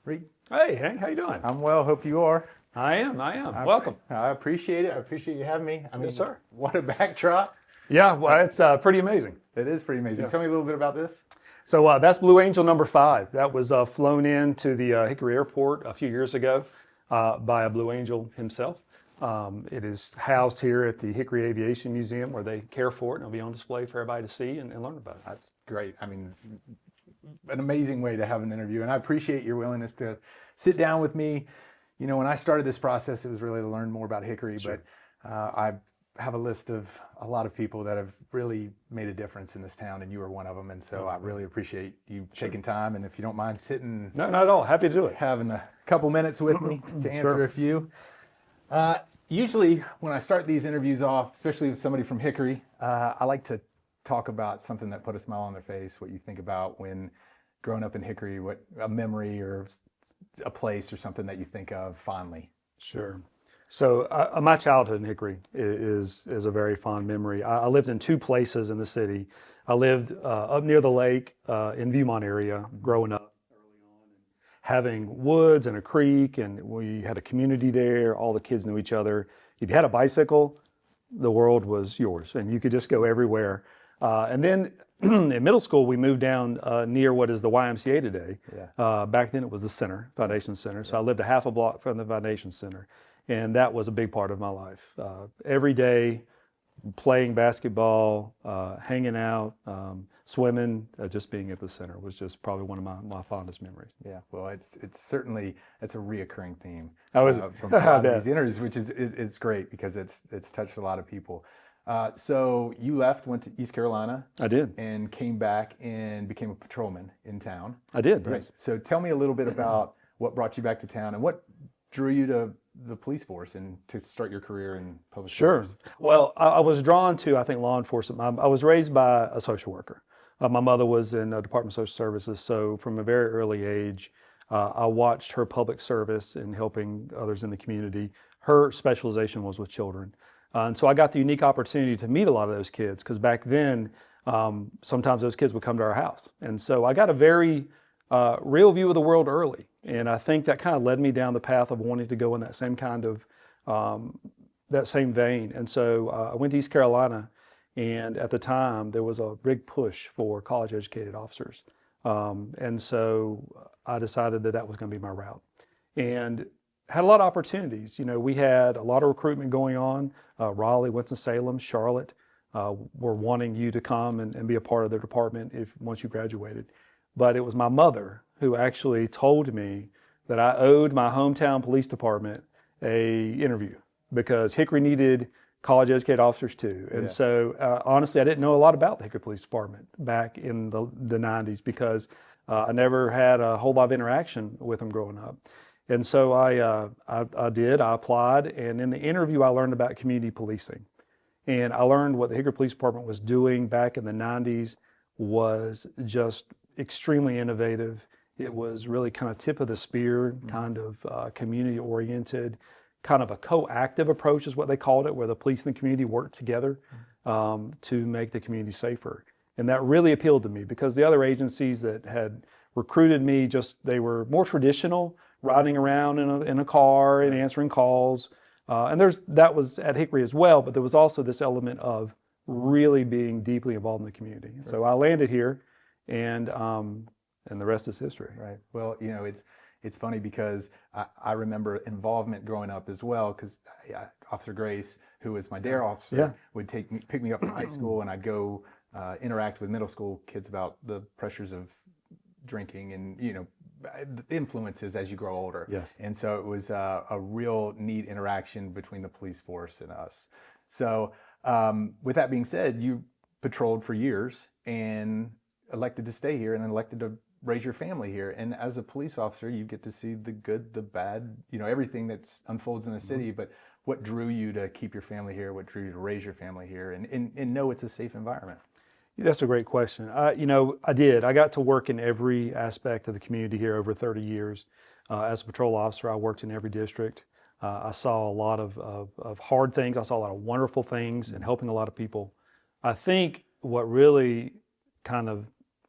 Reed. Hey, Hank, how you doing? I'm well, hope you are. I am. Welcome. I appreciate it. I appreciate you having me. Yes, sir. What a backdrop. Yeah, well, it's pretty amazing. It is pretty amazing. Yeah. Tell me a little bit about this. So that's Blue Angel number 5. That was flown into the Hickory Airport a few years ago by a Blue Angel himself. It is housed here at the Hickory Aviation Museum where they care for it, and it'll be on display for everybody to see and learn about it. That's great. I mean, an amazing way to have an interview, and I appreciate your willingness to sit down with me. You know, when I started this process, it was really to learn more about Hickory, Sure. but I have a list of a lot of people that have really made a difference in this town, and you are one of them, and so I really appreciate you taking time, and if you don't mind sitting... No, not at all. Happy to do it. Having a couple minutes with me to answer Sure. a few. Usually when I start these interviews off, especially with somebody from Hickory, I like to talk about something that put a smile on their face, what you think about when growing up in Hickory, what a memory or a place or something that you think of fondly. Sure. So my childhood in Hickory is a very fond memory. I lived in 2 places in the city. I lived up near the lake in Viewmont area growing up early on, having woods and a creek, and we had a community there. All the kids knew each other. If you had a bicycle, the world was yours, and you could just go everywhere. And then in middle school, we moved down near what is the YMCA today. Yeah. Back then, it was the center, Foundation Center. So I lived a half a block from the Foundation Center. And that was a big part of my life. Every day, playing basketball, hanging out, swimming, just being at the center was just probably one of my fondest memories. Yeah, well, it's certainly, it's a reoccurring theme from a I lot of bet. these interviews, which is it's great because it's touched a lot of people. So you left, went to East Carolina. I did. And came back and became a patrolman in town. I did, Right. yes. So tell me a little bit about what brought you back to town and what drew you to the police force and to start your career in public Sure. service. Well, I was drawn to, I think, law enforcement. I was raised by a social worker. My mother was in the Department of Social Services, so from a very early age, I watched her public service in helping others in the community. Her specialization was with children. And so I got the unique opportunity to meet a lot of those kids, because back then, sometimes those kids would come to our house. And so I got a very real view of the world early. And I think that kind of led me down the path of wanting to go in that same kind of, that same vein. And so I went to East Carolina, and at the time there was a big push for college educated officers. And so I decided that that was going to be my route. And had a lot of opportunities. You know, we had a lot of recruitment going on. Raleigh, Winston-Salem, Charlotte were wanting you to come and be a part of their department once you graduated. But it was my mother who actually told me that I owed my hometown police department a interview, because Hickory needed college educated officers too. And so honestly, I didn't know a lot about the Hickory Police Department back in the 90s, because I never had a whole lot of interaction with them growing up. And so I applied, and in the interview I learned about community policing. And I learned what the Hickory Police Department was doing back in the 90s was just extremely innovative. It was really kind of tip of the spear, kind of community oriented, kind of a coactive approach is what they called it, where the police and the community worked together to make the community safer. And that really appealed to me, because the other agencies that had recruited me, they were more traditional, riding around in a car and answering calls. And that was at Hickory as well, but there was also this element of really being deeply involved in the community. Right. So I landed here, and the rest is history. Right. Well, you know, it's funny because I remember involvement growing up as well, because Officer Grace, who was my DARE officer, would pick me up from high school, and I'd go interact with middle school kids about the pressures of drinking and, you know, influences as you grow older. Yes. And so it was a real neat interaction between the police force and us. So with that being said, you patrolled for years and elected to stay here and then elected to raise your family here. And as a police officer, you get to see the good, the bad, you know, everything that unfolds in the city. But what drew you to keep your family here? What drew you to raise your family here and know it's a safe environment? That's a great question. I did. I got to work in every aspect of the community here over 30 years. As a patrol officer, I worked in every district. I saw a lot of hard things. I saw a lot of wonderful things and helping a lot of people. I think what really kind of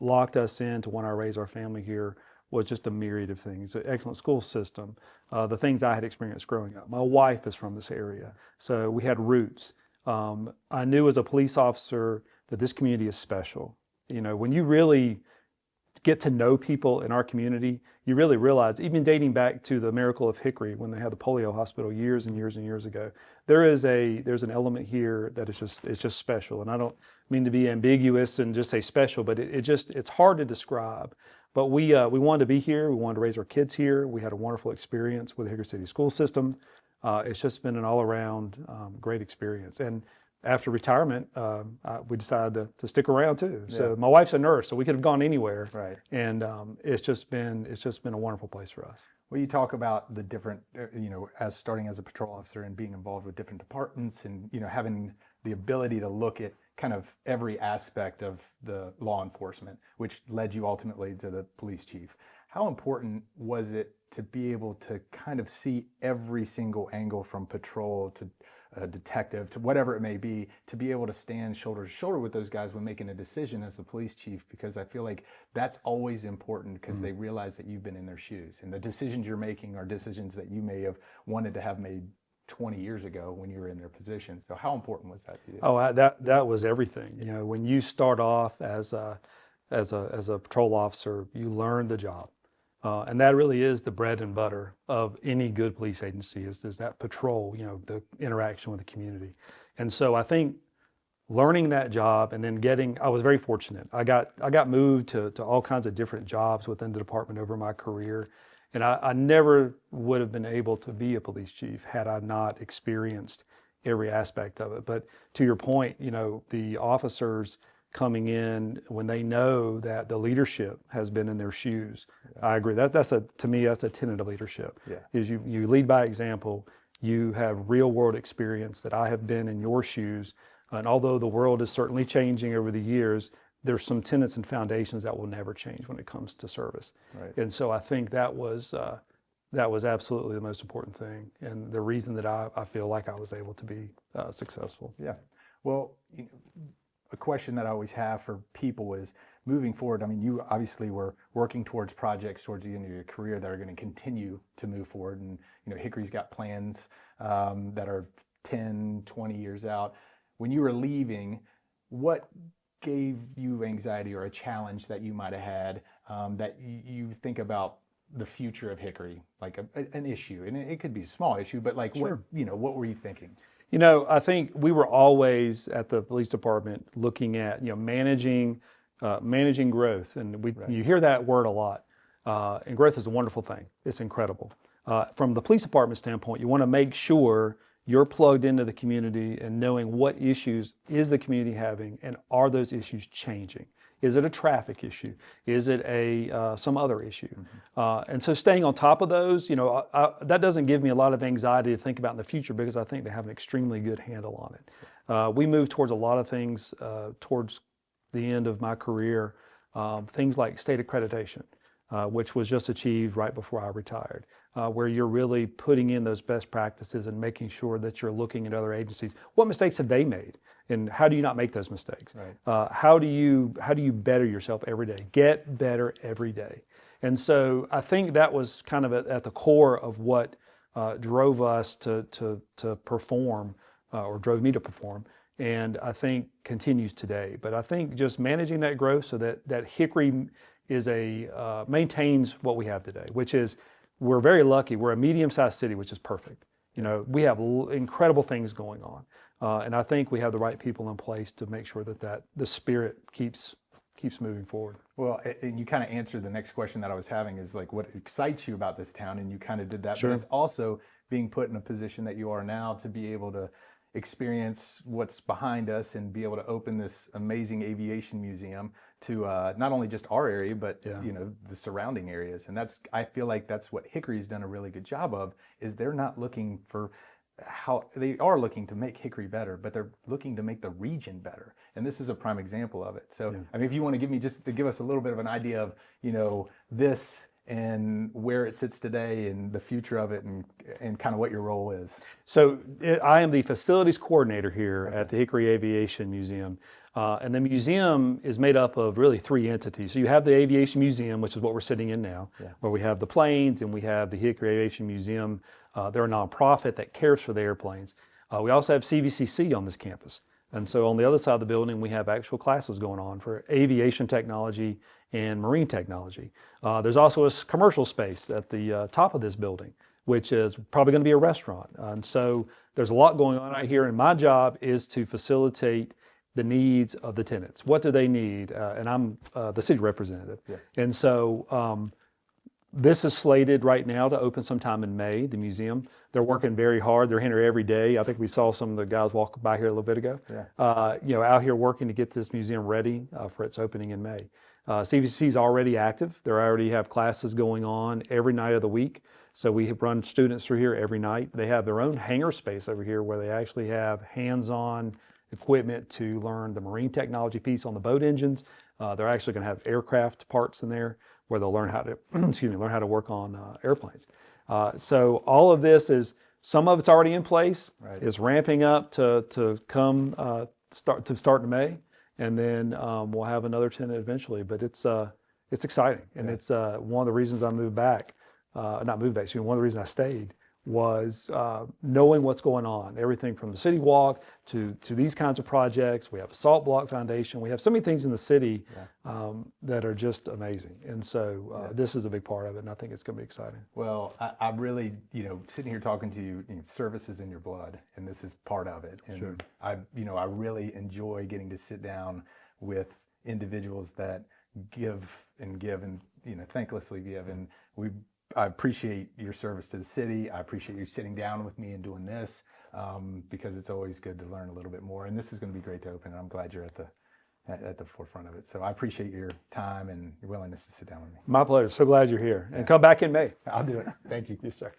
locked us in to want to raise our family here was just a myriad of things. An excellent school system, the things I had experienced growing up. My wife is from this area, so we had roots. I knew as a police officer that this community is special. When you really get to know people in our community, you really realize, even dating back to the miracle of Hickory when they had the polio hospital years and years and years ago, there's an element here that it's just special. And I don't mean to be ambiguous and just say special, but it's hard to describe. But we wanted to be here. We wanted to raise our kids here. We had a wonderful experience with the Hickory City school system. It's just been an all-around great experience. And after retirement, we decided to stick around too. So Yeah. my wife's a nurse, so we could have gone anywhere. Right. And it's just been a wonderful place for us. Well, you talk about the different, as starting as a patrol officer and being involved with different departments and, having the ability to look at kind of every aspect of the law enforcement, which led you ultimately to the police chief. How important was it to be able to kind of see every single angle from patrol to a detective to whatever it may be, to be able to stand shoulder to shoulder with those guys when making a decision as the police chief? Because I feel like that's always important because they realize that you've been in their shoes and the decisions you're making are decisions that you may have wanted to have made 20 years ago when you were in their position. So how important was that to you? Oh, that was everything. When you start off as a patrol officer, you learn the job. And that really is the bread and butter of any good police agency is that patrol, the interaction with the community. And so I think learning that job and then I was very fortunate. I got moved to all kinds of different jobs within the department over my career. And I never would have been able to be a police chief had I not experienced every aspect of it. But to your point, the officers coming in when they know that the leadership has been in their shoes. Yeah. I agree. To me, that's a tenet of leadership. Yeah. Is you lead by example. You have real world experience that I have been in your shoes. And although the world is certainly changing over the years, there's some tenets and foundations that will never change when it comes to service. Right. And so I think that was absolutely the most important thing and the reason that I feel like I was able to be successful. Yeah. Well, a question that I always have for people is moving forward. I mean, you obviously were working towards projects towards the end of your career that are going to continue to move forward. And, Hickory's got plans that are 10, 20 years out. When you were leaving, what gave you anxiety or a challenge that you might have had that you think about the future of Hickory, like an issue? And it could be a small issue, but like, Sure. what were you thinking? I think we were always at the police department looking at, managing growth. And Right. you hear that word a lot. And growth is a wonderful thing. It's incredible. From the police department standpoint, you want to make sure you're plugged into the community and knowing what issues is the community having and are those issues changing? Is it a traffic issue? Is it some other issue? Mm-hmm. And so staying on top of those, that doesn't give me a lot of anxiety to think about in the future because I think they have an extremely good handle on it. We moved towards a lot of things towards the end of my career, things like state accreditation, which was just achieved right before I retired, where you're really putting in those best practices and making sure that you're looking at other agencies. What mistakes have they made? And how do you not make those mistakes? Right. How do you better yourself every day? Get better every day. And so I think that was kind of at the core of what drove us to perform, or drove me to perform, and I think continues today. But I think just managing that growth so that Hickory is maintains what we have today, which is we're very lucky. We're a medium-sized city, which is perfect. We have incredible things going on. And I think we have the right people in place to make sure that the spirit keeps moving forward. Well, and you kind of answered the next question that I was having is like, what excites you about this town? And you kind of did that. Sure. But it's also being put in a position that you are now to be able to experience what's behind us and be able to open this amazing aviation museum to not only just our area, but the surrounding areas. And I feel like that's what Hickory's done a really good job of, is they're not looking for how they are looking to make Hickory better, but they're looking to make the region better. And this is a prime example of it. So, I mean, if you want to give us a little bit of an idea of, this and where it sits today and the future of it and kind of what your role is. So I am the facilities coordinator here at the Hickory Aviation Museum. And the museum is made up of really three entities. So you have the Aviation Museum, which is what we're sitting in now, where we have the planes, and we have the Hickory Aviation Museum. They're a nonprofit that cares for the airplanes. We also have CVCC on this campus. And so on the other side of the building, we have actual classes going on for aviation technology and marine technology. There's also a commercial space at the top of this building, which is probably going to be a restaurant. And so there's a lot going on out here, and my job is to facilitate the needs of the tenants. What do they need? And I'm the city representative. And so this is slated right now to open sometime in May, the museum. They're working very hard. They're in here every day. I think we saw some of the guys walk by here a little bit ago. Out here working to get this museum ready for its opening in May. CVC is already active. They already have classes going on every night of the week. So we run students through here every night. They have their own hangar space over here where they actually have hands-on equipment to learn the marine technology piece on the boat engines. They're actually going to have aircraft parts in there where they'll learn how to learn how to work on airplanes. So all of this is, some of it's already in place. It's ramping up to start in May, and then we'll have another tenant eventually. But it's exciting, and it's one of the reasons I moved back. Not moved back. One of the reasons I stayed was knowing what's going on. Everything from the City Walk to these kinds of projects. We have a Salt Block Foundation. We have so many things in the city that are just amazing. And so this is a big part of it, and I think it's going to be exciting. Well, I really, sitting here talking to you, service is in your blood, and this is part of it. And I really enjoy getting to sit down with individuals that give and thanklessly give. And I appreciate your service to the city. I appreciate you sitting down with me and doing this because it's always good to learn a little bit more. And this is going to be great to open, and I'm glad you're at the forefront of it. So I appreciate your time and your willingness to sit down with me. My pleasure. So glad you're here. And come back in May. I'll do it. Thank you. Yes, sir.